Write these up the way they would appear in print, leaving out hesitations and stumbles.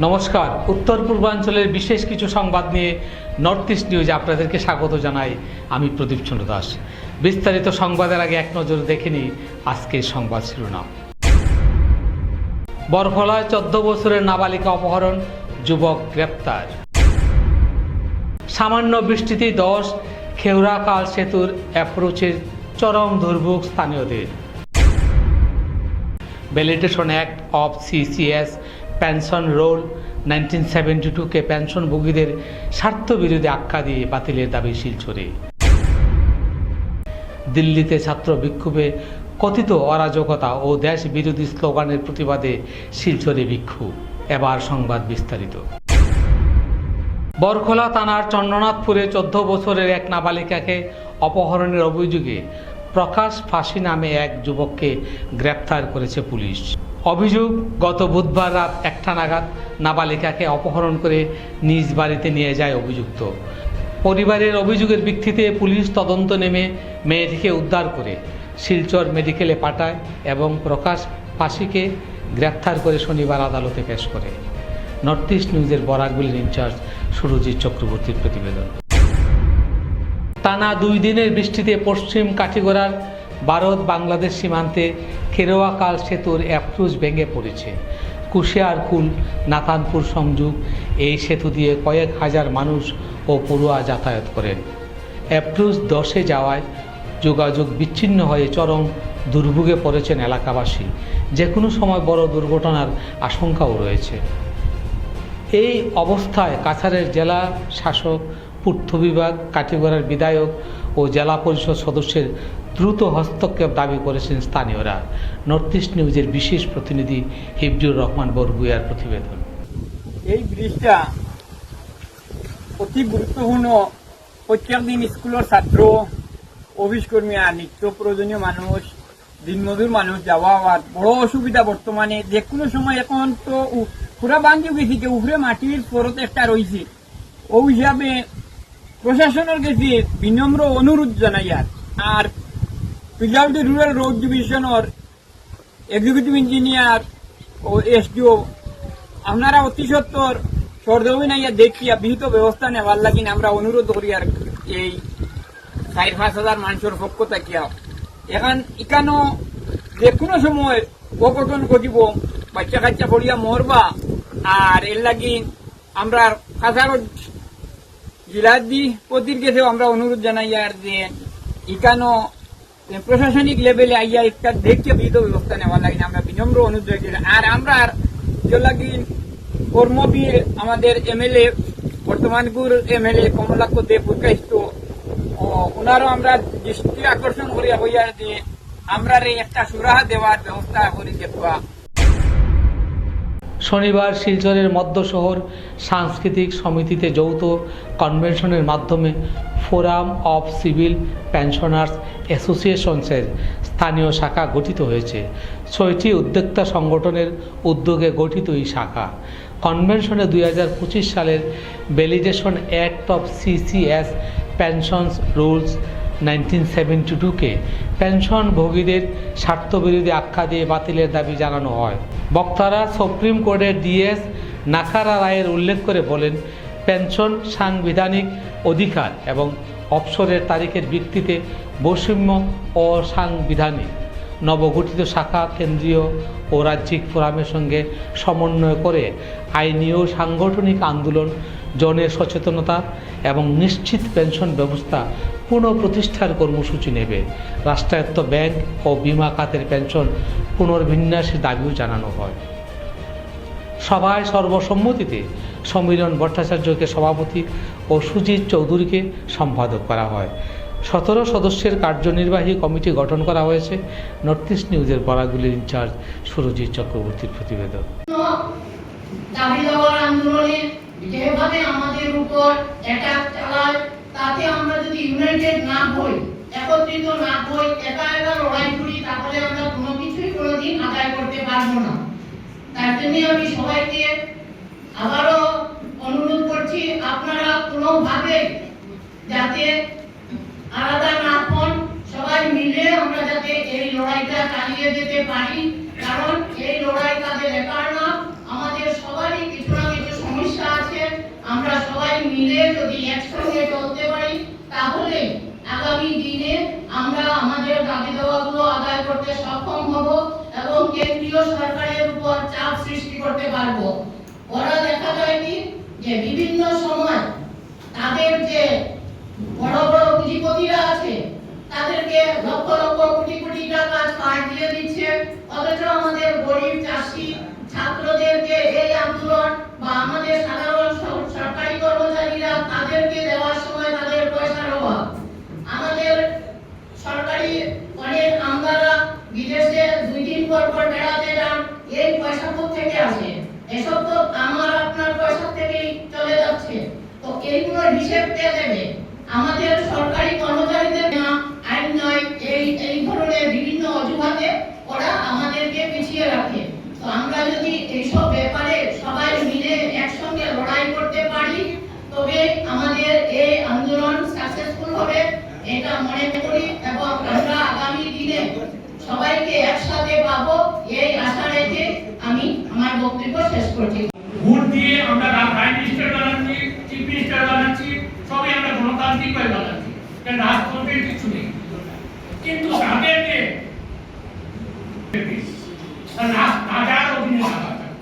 নমস্কার, উত্তর পূর্বাঞ্চলের বিশেষ কিছু সংবাদ নিয়ে নর্থ ইস্ট নিউজে আপনাদেরকে স্বাগত জানাই। আমি প্রদীপ চন্দ্র দাস। বিস্তারিত সংবাদের আগে এক নজর দেখে নিই আজকের সংবাদ শিরোনাম। বরফলায় 14 বছরের নাবালিকা অপহরণ, যুবক গ্রেপ্তার। সামান্য বৃষ্টিতেই ধস, খেউরাকাল সেতুর অ্যাপ্রোচের চরম দুর্ভোগ স্থানীয়দের। Validation act of CCS pension rule 1972-কে পেনশনভোগীদের স্বার্থবিরোধী আখ্যা দিয়ে বাতিলের দাবি শিলচরে। দিল্লিতে ছাত্র বিক্ষোভে কথিত অরাজকতা ও দেশ বিরোধী স্লোগানের প্রতিবাদে শিলচরে বিক্ষোভ। এবার সংবাদ বিস্তারিত। বরখলা থানার চন্দ্রনাথপুরে 14 বছরের এক নাবালিকাকে অপহরণের অভিযোগে প্রকাশ ফাঁসি নামে এক যুবককে গ্রেপ্তার করেছে পুলিশ। অভিযোগ, গত বুধবার রাত 1টা নাগাদ নাবালিকাকে অপহরণ করে নিজ বাড়িতে নিয়ে যায় অভিযুক্ত। পরিবারের অভিযোগের ভিত্তিতে পুলিশ তদন্ত নেমে মেয়েটিকে উদ্ধার করে শিলচর মেডিকেলে পাঠায় এবং প্রকাশ ফাঁসিকে গ্রেপ্তার করে শনিবার আদালতে পেশ করে। নর্থ ইস্ট নিউজের বরাকবিলের ইনচার্জ সুরজিৎ চক্রবর্তীর প্রতিবেদন। টানা 2 দিনের বৃষ্টিতে পশ্চিম কাঠিগড়ার ভারত বাংলাদেশ সীমান্তে খেরোয়াকাল সেতুর অ্যাপ্রোচ ভেঙে পড়েছে। কুশিয়ারকুল নাতানপুর সংযোগ এই সেতু দিয়ে কয়েক হাজার মানুষ ও পড়ুয়া যাতায়াত করেন। অ্যাপ্রোচ ধসে যাওয়ায় যোগাযোগ বিচ্ছিন্ন হয়ে চরম দুর্ভোগে পড়েছেন এলাকাবাসী। যে কোনো সময় বড় দুর্ঘটনার আশঙ্কাও রয়েছে। এই অবস্থায় কাছাড়ের জেলা শাসক, পূর্ত বিভাগ, কাঠিগড়ার বিধায়ক ও জেলা পরিষদ সদস্যের দ্রুত হস্তক্ষেপ দাবি করেছেন স্থানীয়রা। নর্থ ইস্ট নিউজের বিশেষ প্রতিনিধি হিফজুর রহমান বরগুইয়ার প্রতিবেদন। এই ব্রিজটা অতি গুরুত্বপূর্ণ। প্রত্যেক দিন স্কুলের ছাত্র, অফিস কর্মী আর নিত্য প্রয়োজনীয় মানুষ, দিনমজুর মানুষ যাওয়া হওয়ার বড় অসুবিধা বর্তমানে। যে কোনো সময় এখন তো পুরা বান্ধি গেছি, উপরে মাটির পরত একটা রয়েছে। ও হিসাবে প্রশাসনের কাছে বিনম্র অনুরোধ জানাই। আর পিলাউডি রুরাল রোড ডিভিশনের এক্সিকিউটিভ ইঞ্জিনিয়ার ও এসডিও আপনারা অতি সত্তর সরদমি নাইয়া দেখিয়া বিহিত ব্যবস্থা নেওয়ার লাগি আমরা অনুরোধ করি। আর এই 4-5 হাজার মানুষের পক্ষ থাকিয়া এখন এখানো যে কোনো সময় অঘটন ঘটিব, বাচ্চা কাচ্চা পড়িয়া মরবা। আর এর লাগি আমরা কাছাড় জেলাধিপতির কাছেও আমরা অনুরোধ জানাই আর যে এখানো প্রশাসনিক লেভেলে আইয়া একটা দেখে বিহিত ব্যবস্থা নেওয়া লাগে আমরা বিনম্র অনুরোধ রাখি। আর আমরা যে লাগি কর্মবীর আমাদের এমএলএ, বর্তমানপুর এমএলএ কমলাক্ষ দেব উৎকাহিত, ওনারও আমরা দৃষ্টি আকর্ষণ করিয়া হইয়া যে আমরা একটা সুরাহা দেওয়ার ব্যবস্থা করি দেখবা। শনিবার শিলচরের মধ্য শহর সাংস্কৃতিক সমিতিতে যৌথ কনভেনশনের মাধ্যমে ফোরাম অফ সিভিল পেনশনার্স অ্যাসোসিয়েশনসের স্থানীয় শাখা গঠিত হয়েছে। 6টি উদ্যোক্তা সংগঠনের উদ্যোগে গঠিত এই শাখা কনভেনশনে 2025 সালের validation act of CCS pensions rules 1972-কে পেনশনভোগীদের স্বার্থবিরোধী আখ্যা দিয়ে বাতিলের দাবি জানানো হয়। বক্তারা সুপ্রিম কোর্টের ডিএস নাকারা রায়ের উল্লেখ করে বলেন, পেনশন সাংবিধানিক অধিকার এবং অবসরের তারিখের ভিত্তিতে বৈষম্য ও সাংবিধানিক। নবগঠিত শাখা কেন্দ্রীয় ও রাজ্যিক ফোরামের সঙ্গে সমন্বয় করে আইনি ও সাংগঠনিক আন্দোলন, জনের সচেতনতা এবং নিশ্চিত পেনশন ব্যবস্থা পুনঃপ্রতিষ্ঠার কর্মসূচি নেবে। রাষ্ট্রায়ত্ত ব্যাংক ও বিমা খাতের পেনশন পুনর্বিন্যাসের দাবিও জানানো হয়। সভায় সর্বসম্মতিতে সমীরণ ভট্টাচার্যকে সভাপতি ও সুজিত চৌধুরীকে সম্পাদক করা হয়। 17 সদস্যের কার্যনির্বাহী কমিটি গঠন করা হয়েছে। নর্থ ইস্ট নিউজের বরাকবিলের ইনচার্জ সুরজিৎ চক্রবর্তীর প্রতিবেদন। দাবি দেওয়ার আন্দোলনে যেভাবে আমাদের উপর অ্যাটাক চালায়, তাতে আমরা যদি ইউনাইটেড না হই, একত্রিত না হই, একা একা লড়াই করি, তাহলে আমরা কোনো কিছুই কোনোদিন আদায় করতে পারবো না। তার জন্য আমি সবাইকে আবারও অনুরোধ করছি, আপনারা কোনোভাবে যাতে আলাদা না হন, সবাই মিলে আমরা যাতে এই লড়াইটা চালিয়ে যেতে পারি। কারণ এই লড়াই তাদের একার না, আমাদের সবারই কিছু না একসঙ্গে চলতে পারি, তাহলে আগামী দিনে আমরা আমাদের দাবি দাওয়াগুলো আদায় করতে সক্ষম হব এবং কেন্দ্রীয় সরকারের উপর চাপ সৃষ্টি করতে পারব। ওরা দেখা যায় কি যে বিভিন্ন সময় তাদের যে বড় বড় পুঁজিপতিরা আছে তাদেরকে লক্ষ লক্ষ কোটি কোটি টাকা ছাড় দিয়ে দিচ্ছে, অথচ আমাদের গরিব চাষি ছাত্রদেরকে এই আন্দোলন বা আমাদের সাধারণ সরকারি কর্মচারীরা তাদেরকে দেওয়ার সময় তাদের পয়সার অভাব। আমাদের সরকারি অনেক আমলারা বিদেশে 2 দিন পর পর বেড়াতে যান, এই পয়সা থেকে আসে? এসব তো আমার আপনার পয়সা থেকেই চলে যাচ্ছে। তো এইগুলোর হিসেব কে দেবে? আমাদের সরকারি কর্মচারীদের না, আইন নয়, এই ধরনের বিভিন্ন অজুহাতে ওরা আমাদেরকে পিছিয়ে রাখে। তো আমরা যদি এইসব ব্যাপারে সবাই মিলে একসঙ্গে লড়াই করতে পারি, তবে আমাদের এই আন্দোলন সাকসেসফুল হবে এটা মনে করি, এবং আমরা আগামী দিনে সবাইকে একসাথে পাবো এই আশা রেখে আমি আমার বক্তব্য শেষ করছি। ভোট দিয়ে আমরা প্রাইম মিনিস্টার বানাচ্ছি, চিফ মিনিস্টার বানাচ্ছি, সবই আমরা গণতান্ত্রিক ভাবে বানাচ্ছি, রাজতন্ত্রের কিছু নেই। কিন্তু তাদেরকে রাজার অধীনে রাখা যায়।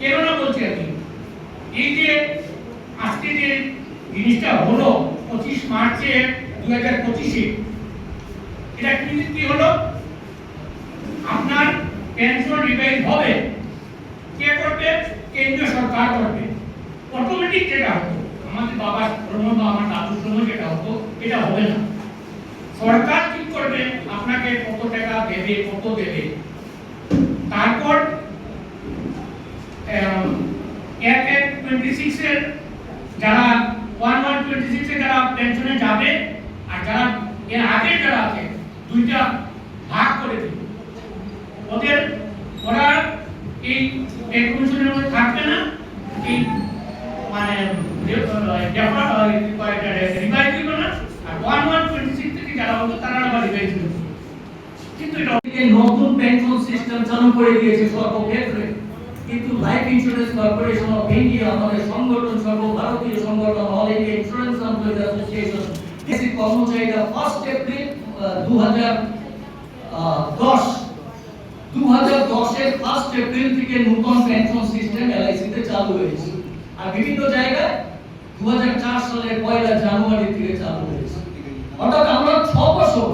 কেননা বলছি আমি, এই যে আজকে যে জিনিসটা হলো 25 মার্চে 2025-এ, এটা কি হলো? আপনার পেনশন রিভাইজ হবে, কে করবে? কেন্দ্রীয় সরকার করবে। অটোমেটিক যেটা হতো আমাদের বাবার শ্রম বা আমার দাদুর শ্রম যেটা হতো, এটা হবে না। সরকার ঠিক করবে আপনাকে কত টাকা দেবে, কত দেবে। তারপর 1/1/26 এর যারা 1/1/26 এ যারা পেনশনে যাবে, আর যারা এর আগে যারা আছে, দুইটা ভাগ করে দিবে। ওরা এই পেনশনের মধ্যে থাকবে না, এই মানে রিভাইজ দিবে না, আর 1/1/26 থেকে যারা হতো তারা আবার রিভাইজ দিবে। কিন্তু এটা নতুন পেনশন সিস্টেম চালু করে দিয়েছে সর্বক্ষেত্রে, কিন্তু life insurance corporation of India, আমাদের সংগঠন, সর্বভারতীয় সংগঠন all India insurance employees association, এই কর্মচারীরা 1 এপ্রিল 2010-এর 1 এপ্রিল থেকে নতুন পেনশন সিস্টেম এলআইসি তে চালু হয়েছে, আর বিভিন্ন জায়গায় 2004 সালের 1 জানুয়ারি থেকে চালু হয়েছে। অর্থাৎ আমরা 6 বছর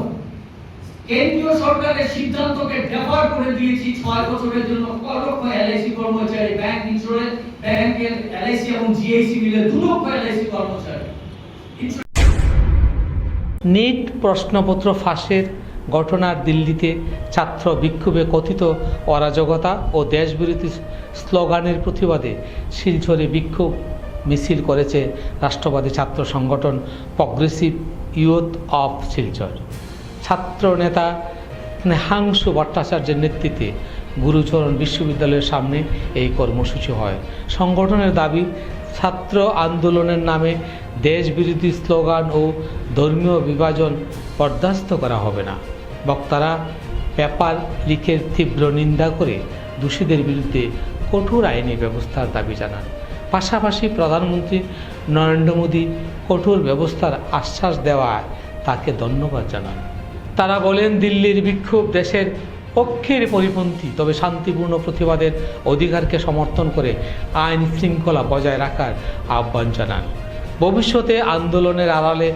কেন্দ্রীয় সরকারের সিদ্ধান্তকে ডেফার করে দিয়েছি 6 বছরের জন্য। লক্ষ এলআইসি কর্মচারী, ব্যাংক ইন্স্যুরেন্স, ব্যাংকের এলআইসি এবং জিআইসি মিলে 2 লক্ষ এলআইসি কর্মচারী। নিট প্রশ্নপত্র ফাঁসের ঘটনার দিল্লিতে ছাত্র বিক্ষোভে কথিত অরাজকতা ও দেশবিরোধী স্লোগানের প্রতিবাদে শিলচরে বিক্ষোভ মিছিল করেছে রাষ্ট্রবাদী ছাত্র সংগঠন প্রগ্রেসিভ ইউথ অফ শিলচর। ছাত্র নেতা স্নেহাংশু ভট্টাচার্যের নেতৃত্বে গুরুচরণ বিশ্ববিদ্যালয়ের সামনে এই কর্মসূচি হয়। সংগঠনের দাবি, ছাত্র আন্দোলনের নামে দেশবিরোধী স্লোগান ও ধর্মীয় বিভাজন বরদাস্ত করা হবে না। বক্তারা পেপার লিকের তীব্র নিন্দা করে দোষীদের বিরুদ্ধে কঠোর আইনি ব্যবস্থার দাবি জানান। পাশাপাশি প্রধানমন্ত্রী নরেন্দ্র মোদী কঠোর ব্যবস্থার আশ্বাস দেওয়ায় তাকে ধন্যবাদ জানান। তারা বলেন, দিল্লির বিক্ষোভ দেশের পক্ষের পরিপন্থী, তবে শান্তিপূর্ণ প্রতিবাদের অধিকারকে সমর্থন করে আইন শৃঙ্খলা বজায় রাখার আহ্বান জানান। ভবিষ্যতে আন্দোলনের আড়ালে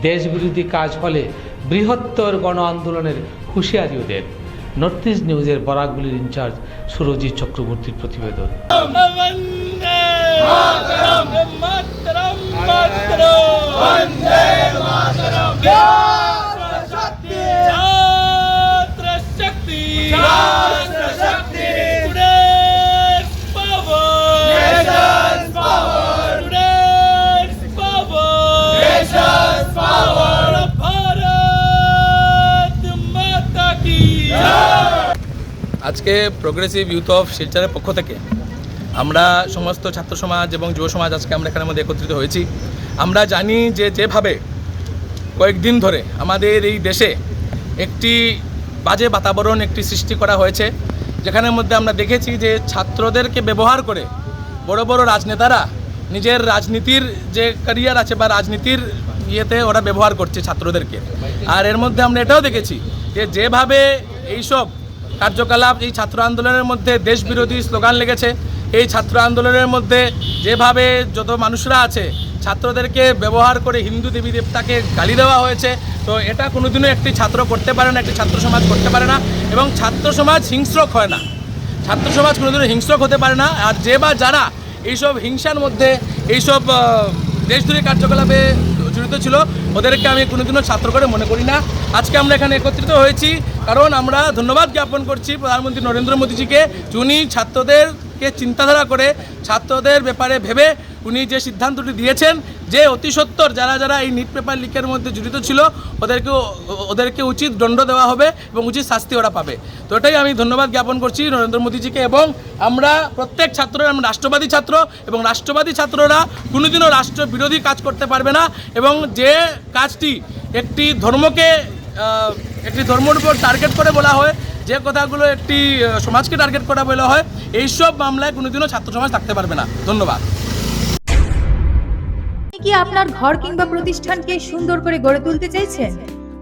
দেশবিরোধী কাজ হলে বৃহত্তর গণ আন্দোলনের হুঁশিয়ারিও দেন। নর্থ ইস্ট নিউজের বরাকগুলির ইনচার্জ সুরজিৎ চক্রবর্তীর প্রতিবেদন। আজকে প্রোগ্রেসিভ ইউথ অফ শিলচরের পক্ষ থেকে আমরা সমস্ত ছাত্র সমাজ এবং যুব সমাজ আজকে আমরা এখানের মধ্যে একত্রিত হয়েছি। আমরা জানি যে যেভাবে কয়েকদিন ধরে আমাদের এই দেশে একটি বাজে বাতাবরণ একটি সৃষ্টি করা হয়েছে, যেখানের মধ্যে আমরা দেখেছি যে ছাত্রদেরকে ব্যবহার করে বড় বড় রাজনেতারা নিজের রাজনীতির যে ক্যারিয়ার আছে বা রাজনীতির ইয়েতে ওরা ব্যবহার করছে ছাত্রদেরকে। আর এর মধ্যে আমরা এটাও দেখেছি যে যেভাবে এইসব কার্যকলাপ এই ছাত্র আন্দোলনের মধ্যে দেশবিরোধী স্লোগান লেগেছে, এই ছাত্র আন্দোলনের মধ্যে যেভাবে যত মানুষরা আছে ছাত্রদেরকে ব্যবহার করে হিন্দু দেবী দেবতাকে গালি দেওয়া হয়েছে, তো এটা কোনোদিনও একটি ছাত্র করতে পারে না, একটি ছাত্র সমাজ করতে পারে না। এবং ছাত্র সমাজ হিংস্রক হয় না, ছাত্র সমাজ কোনোদিনও হিংস্রক হতে পারে না। আর যে বা যারা এইসব হিংসার মধ্যে এইসব দেশদ্রোহী কার্যকলাপে জড়িত ছিল ওদেরকে আমি কোনোদিনও ছাত্র করে মনে করি না। আজকে আমরা এখানে একত্রিত হয়েছি কারণ আমরা ধন্যবাদ জ্ঞাপন করছি প্রধানমন্ত্রী নরেন্দ্র মোদীজিকে, উনি ছাত্রদেরকে চিন্তাধারা করে ছাত্রদের ব্যাপারে ভেবে উনি যে সিদ্ধান্তটি দিয়েছেন যে অতি সত্বর যারা যারা এই নিট পেপার লিকের মধ্যে জড়িত ছিল ওদেরকে উচিত দণ্ড দেওয়া হবে এবং উচিত শাস্তি ওরা পাবে। তো এটাই আমি ধন্যবাদ জ্ঞাপন করছি নরেন্দ্র মোদীজিকে। এবং আমরা প্রত্যেক ছাত্ররা আমরা রাষ্ট্রবাদী ছাত্র এবং রাষ্ট্রবাদী ছাত্ররা কোনোদিনও রাষ্ট্র বিরোধী কাজ করতে পারবে না। এবং যে কাজটি একটি ধর্মের উপর টার্গেট করে বলা হয়, যে কথাগুলো একটি সমাজকে টার্গেট করা বলা হয়, এইসব মামলায় কোনোদিনও ছাত্র সমাজ থাকতে পারবে না। ধন্যবাদ। কি আপনার ঘর কিংবা প্রতিষ্ঠানকে সুন্দর করে গড়ে তুলতে চাইছেন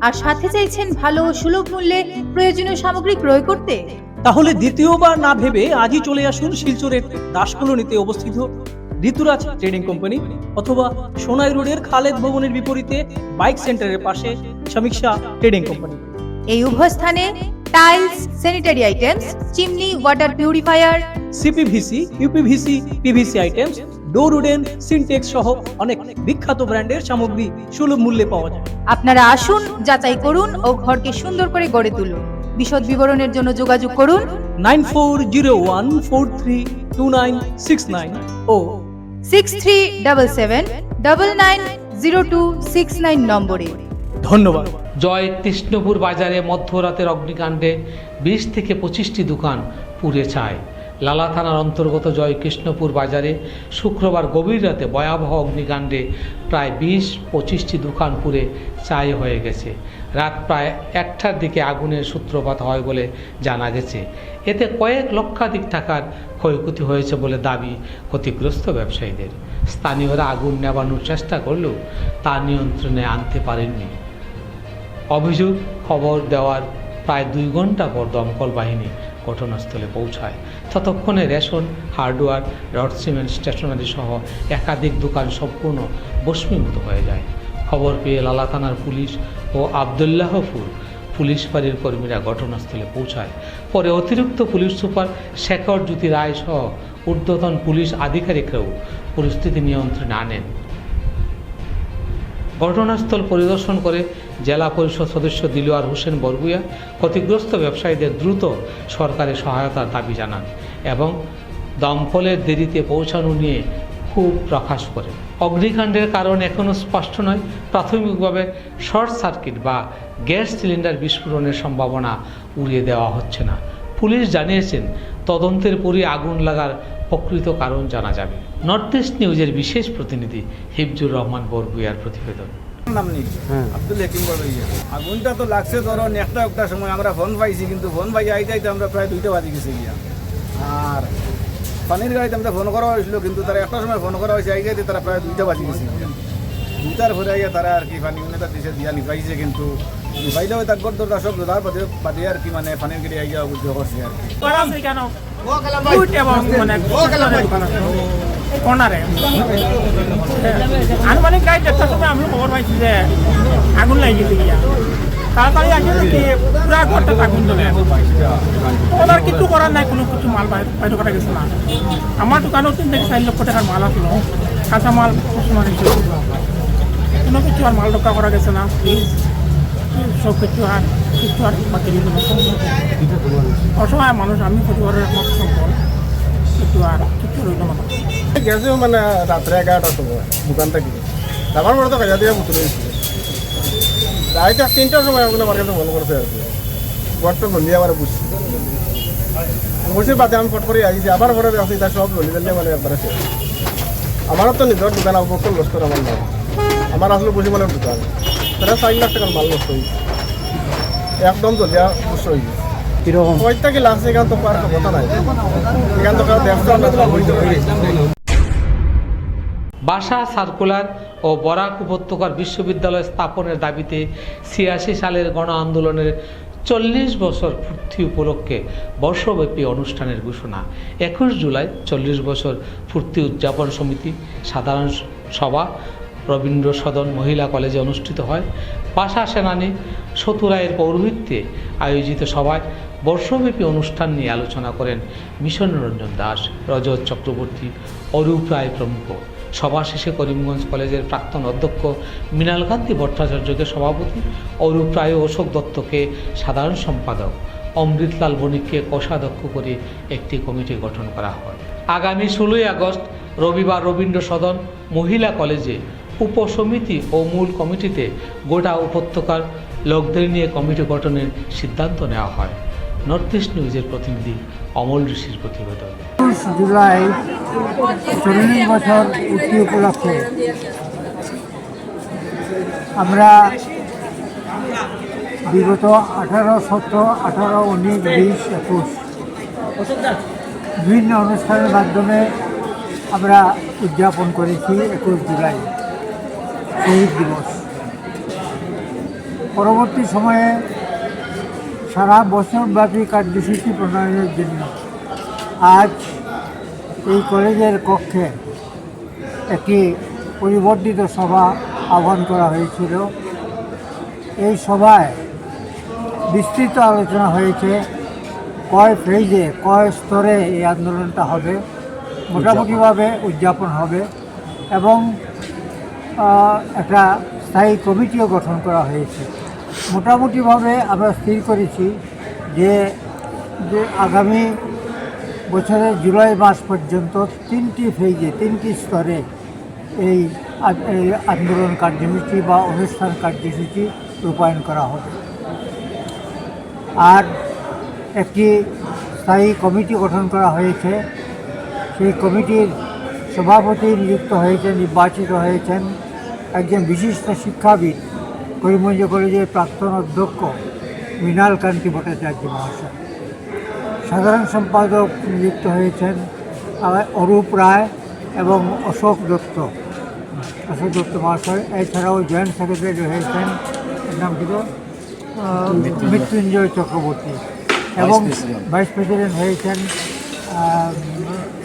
আর সাথে চাইছেন ভালো ও সুলভ মূল্যে প্রয়োজনীয় সামগ্রী ক্রয় করতে? তাহলে দ্বিতীয়বার না ভেবে আজই চলে আসুন শিলচরের দাসকলোনিতে অবস্থিত ঋতুরাজ ট্রেডিং কোম্পানি অথবা সোনাই রোডের খালেদ ভবনের বিপরীতে বাইক সেন্টারের পাশে সমীক্ষা ট্রেডিং কোম্পানি। এই উভয় স্থানে tiles, sanitary items, chimney, water purifier, CPVC, uPVC, PVC items, ডোর উডেন, সিনটেক্স সহ অনেক বিখ্যাত ব্র্যান্ডের সামগ্রী সুলভ মূল্যে পাওয়া যায়। আপনারা আসুন, যাচাই করুন ও ঘরকে সুন্দর করে গড়ে তুলুন। বিশদ বিবরণের জন্য যোগাযোগ করুন 9401432969 ও 6377990269 নম্বরে। ধন্যবাদ। জয় কৃষ্ণপুর বাজারে মধ্যরাতের অগ্নিকাণ্ডে 20 থেকে 25টি দোকান পুড়ে ছাই। লালা থানার অন্তর্গত জয় কৃষ্ণপুর বাজারে শুক্রবার গভীর রাতে ভয়াবহ অগ্নিকাণ্ডে প্রায় 20-25টি দোকান পুড়ে ছাই হয়ে গেছে। রাত প্রায় 1টার দিকে আগুনের সূত্রপাত হয় বলে জানা গেছে। এতে কয়েক লক্ষাধিক টাকার ক্ষয়ক্ষতি হয়েছে বলে দাবি ক্ষতিগ্রস্ত ব্যবসায়ীদের। স্থানীয়রা আগুন নেভানোর চেষ্টা করলেও তা নিয়ন্ত্রণে আনতে পারেননি। অভিযোগ খবর দেওয়ার প্রায় 2 ঘন্টা পর দমকল বাহিনী ঘটনাস্থলে পৌঁছায়। ততক্ষণে ration, hardware, rod cement, stationery সহ একাধিক দোকান সম্পূর্ণ ভস্মীভূত হয়ে যায়। খবর পেয়ে লালা থানার পুলিশ ও আবদুল্লাহপুর পুলিশ ফাঁড়ির কর্মীরা ঘটনাস্থলে পৌঁছায়। পরে অতিরিক্ত পুলিশ সুপার শেখর জ্যোতি রায় সহ ঊর্ধ্বতন পুলিশ আধিকারিকরাও পরিস্থিতি নিয়ন্ত্রণে আনেন। ঘটনাস্থল পরিদর্শন করে জেলা পরিষদ সদস্য দিলওয়ার হোসেন বরগুয়া ক্ষতিগ্রস্ত ব্যবসায়ীদের দ্রুত সরকারি সহায়তার দাবি জানান এবং দমকলের দেরিতে পৌঁছানো নিয়ে ক্ষোভ প্রকাশ করেন। অগ্নিকাণ্ডের কারণ এখনও স্পষ্ট নয়। প্রাথমিকভাবে শর্ট সার্কিট বা গ্যাস সিলিন্ডার বিস্ফোরণের সম্ভাবনা উড়িয়ে দেওয়া হচ্ছে না। পুলিশ জানিয়েছেন তদন্তের পরই আগুন লাগার প্রকৃত কারণ জানা যাবে। নর্থ ইস্ট নিউজের বিশেষ প্রতিনিধি হিফজুর রহমান বরগুয়ার প্রতিবেদন। আব্দুল হাকিম বরগুয়া। আগুনটা তো লাগছে ধরো একটা সময় আমরা ফোন পাইছি, কিন্তু ফোন পাই আইতে আমরা প্রায় 2টা বাজে গেছে গিয়া। আর পানির গাড়িতে আমরা ফোন করা হয়েছিল, কিন্তু তারা একটা সময় ফোন করা হয়েছে আইতে তারা প্রায় 2টা বাজে গেছে। 2টার পরে আইয়া তারা আর কি পানি উন্নতার দিশে দিয়া নিপাইছে, কিন্তু নিপাইলেও তাকর দরকার সব দাদার বাদে আর কি মানে পানির গাড়ি আইয়া উদ্যোগ করছে আর কি। আনুমানিক প্রায় 1:30টার সময় আমি খবর পাইছি যে আগুন লাগি গেছে গিয়া। তাড়াতাড়ি আসে দেখি পুরা ঘরটা আগুন জ্বলে। ওনার কিছু করার নাই, কোনো কিছু মাল বাইরে করা গেছে না। আমার দোকানেও 3 থেকে 4 লক্ষ টাকার মাল আসলো, কাঁচা মাল কোনো কিছু আর মাল রক্ষা করা গেছে না। সব কিছু আর বাকি অসহায় মানুষ, আমি পরিবারের একমাত্র সম্পদ, কিছু রইল না। গেছে মানে রাত্রে 11টার সময় দোকান থেকে আমার বড় তো কাজা দিয়ে বুঝতে পেরেছি। রাত 3টার সময় ওগুলো আমার কাছে মনে করছে আর কি। ঘরটা ধরলিয়ে আবার বুঝছি বাদে আমি ফট করে আইছি, আবার ঘরে আসি, তার সব ধরলি ধরলে মানে একবারে শেষ। আমারও তো নিজের দোকান অবকল লস করে আমার নয়, আমার আসলে বুঝি মানে দোকান তারা 4 লাখ টাকার মাল নষ্ট হয়েছে, একদম ধরিয়া নষ্ট হয়ে গেছে। কিরকম কয়টা কি লাগছে এখান তো পার কথা নাই, এখান তো ব্যবসা বাসা সার্কুলার ও বরাক উপত্যকার বিশ্ববিদ্যালয় স্থাপনের দাবিতে ৮৬ সালের গণ আন্দোলনের ৪০ বছর পূর্তি উপলক্ষে বর্ষব্যাপী অনুষ্ঠানের ঘোষণা। ২১ জুলাই ৪০ বছর পূর্তি উদযাপন সমিতি সাধারণ সভা রবীন্দ্র সদন মহিলা কলেজে অনুষ্ঠিত হয়। ভাষা সেনানী সতুরায়ের পৌরোহিত্যে আয়োজিত সভায় বর্ষব্যাপী অনুষ্ঠান নিয়ে আলোচনা করেন মিশন রঞ্জন দাস, রজত চক্রবর্তী, অরূপ রায় প্রমুখ। সভা শেষে করিমগঞ্জ কলেজের প্রাক্তন অধ্যক্ষ মৃণালকান্তি ভট্টাচার্যকে সভাপতি, অরূপ রায় ও অশোক দত্তকে সাধারণ সম্পাদক, অমৃতলাল বণিককে কোষাধ্যক্ষ করে একটি কমিটি গঠন করা হয়। আগামী ১৬ই আগস্ট রবিবার রবীন্দ্র সদন মহিলা কলেজে উপসমিতি ও মূল কমিটিতে গোটা উপত্যকার লোকদের নিয়ে কমিটি গঠনের সিদ্ধান্ত নেওয়া হয়। নর্থ ইস্ট নিউজের প্রতিনিধি অমল ঋষির প্রতিবেদন। জুলাই ৪০ বছর পূর্তি উপলক্ষে আমরা বিগত ১৮, ১৭, ১৮, ১৯, ২০, ২১ বিভিন্ন অনুষ্ঠানের মাধ্যমে আমরা উদযাপন করেছি ২১ জুলাই শহীদ দিবস। পরবর্তী সময়ে সারা বছরব্যাপী কার্যসূচি প্রণয়নের জন্য আজ এই কলেজের কক্ষে একটি পরিবর্তিত সভা আহ্বান করা হয়েছিল। এই সভায় বিস্তৃত আলোচনা হয়েছে কয় ফেজে, কয় স্তরে এই আন্দোলনটা হবে, মোটামুটিভাবে উদযাপন হবে এবং একটা স্থায়ী কমিটিও গঠন করা হয়েছে। মোটামুটিভাবে আমরা স্থির করেছি যে আগামী বছরের জুলাই মাস পর্যন্ত 3টি ফেজে, 3টি স্তরে এই আন্দোলন কার্যসূচি বা অনুষ্ঠান কার্যসূচি রূপায়ণ করা হবে। আর একটি স্থায়ী কমিটি গঠন করা হয়েছে। সেই কমিটির সভাপতি নির্বাচিত হয়েছেন একজন বিশিষ্ট শিক্ষাবিদ, করিমগঞ্জ কলেজের প্রাক্তন অধ্যক্ষ মৃণালকান্তি ভট্টাচার্য মহাশয়। সাধারণ সম্পাদক নিযুক্ত হয়েছেন অরূপ রায় এবং অশোক দত্ত মহাশয়। এছাড়াও জয়েন্ট সেক্রেটারি হয়েছেন নাম ছিল মৃত্যুঞ্জয় চক্রবর্তী এবং ভাইস প্রেসিডেন্ট হয়েছেন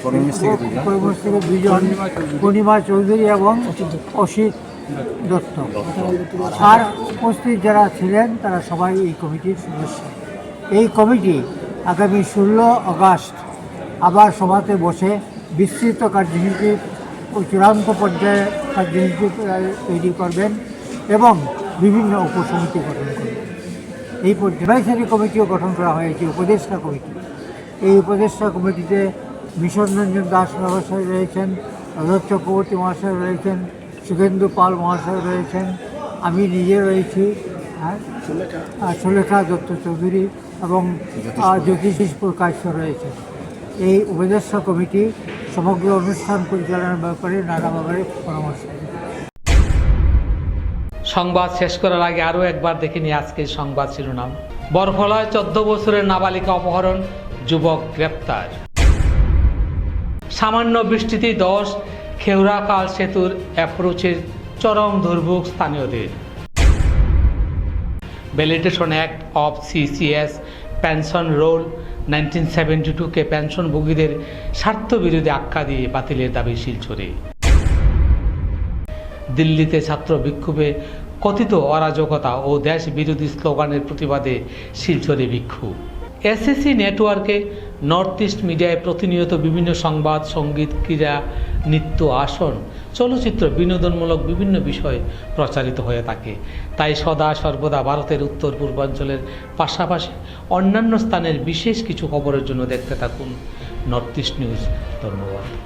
করিমগঞ্জ থেকে 2 জন, পূর্ণিমা চৌধুরী এবং অসিত দত্ত। আর উপস্থিত যারা ছিলেন তারা সবাই এই কমিটির সদস্য। এই কমিটি আগামী 16 আগস্ট আবার সভাতে বসে বিস্তৃত কার্যসূচি ও চূড়ান্ত পর্যায়ে কার্যসূচি তৈরি করবেন এবং বিভিন্ন উপসমিতি গঠন করবেন। এই পর্যায়ে কমিটিও গঠন করা হয়েছে, উপদেষ্টা কমিটি। এই উপদেষ্টা কমিটিতে মিশন রঞ্জন দাস মহাশয় রয়েছেন, রজত চক্রবর্তী মহাশয় রয়েছেন, সুখেন্দু পাল মহাশয় রয়েছেন, আমি নিজে রয়েছি, সুলেখা দত্ত চৌধুরী এবং জ্যোতিষপুর কাশ্য রয়েছে। এই উপদেষ্টা কমিটি সমগ্র অনুষ্ঠান পরিচালনার ব্যাপারে নানাভাবে পরামর্শ দেবে। সংবাদ শেষ করার আগে আরও একবার দেখে নিই আজকের সংবাদ শিরোনাম। বরফলায় 14 বছরের নাবালিকা অপহরণ, যুবক গ্রেপ্তার। সামান্য বৃষ্টিতেই 10 খেউরাকাল সেতুর অ্যাপ্রোচের চরম দুর্ভোগ স্থানীয়দের। Validation act of CCS pension rule 1972কে পেনশনভোগীদের স্বার্থবিরোধী আখ্যা দিয়ে বাতিলের দাবি শিলচরে। দিল্লিতে ছাত্র বিক্ষোভে কথিত অরাজকতা ও দেশ বিরোধী স্লোগানের প্রতিবাদে শিলচরে বিক্ষোভ। SSC নেটওয়ার্কে নর্থ ইস্ট মিডিয়ায় প্রতিনিয়ত বিভিন্ন সংবাদ, সঙ্গীত, ক্রীড়া, নৃত্য, আসন, চলচ্চিত্র, বিনোদনমূলক বিভিন্ন বিষয় প্রচারিত হয়ে থাকে। তাই সদা সর্বদা ভারতের উত্তর পূর্বাঞ্চলের পাশাপাশি অন্যান্য স্থানের বিশেষ কিছু খবরের জন্য দেখতে থাকুন নর্থ ইস্ট নিউজ। ধন্যবাদ।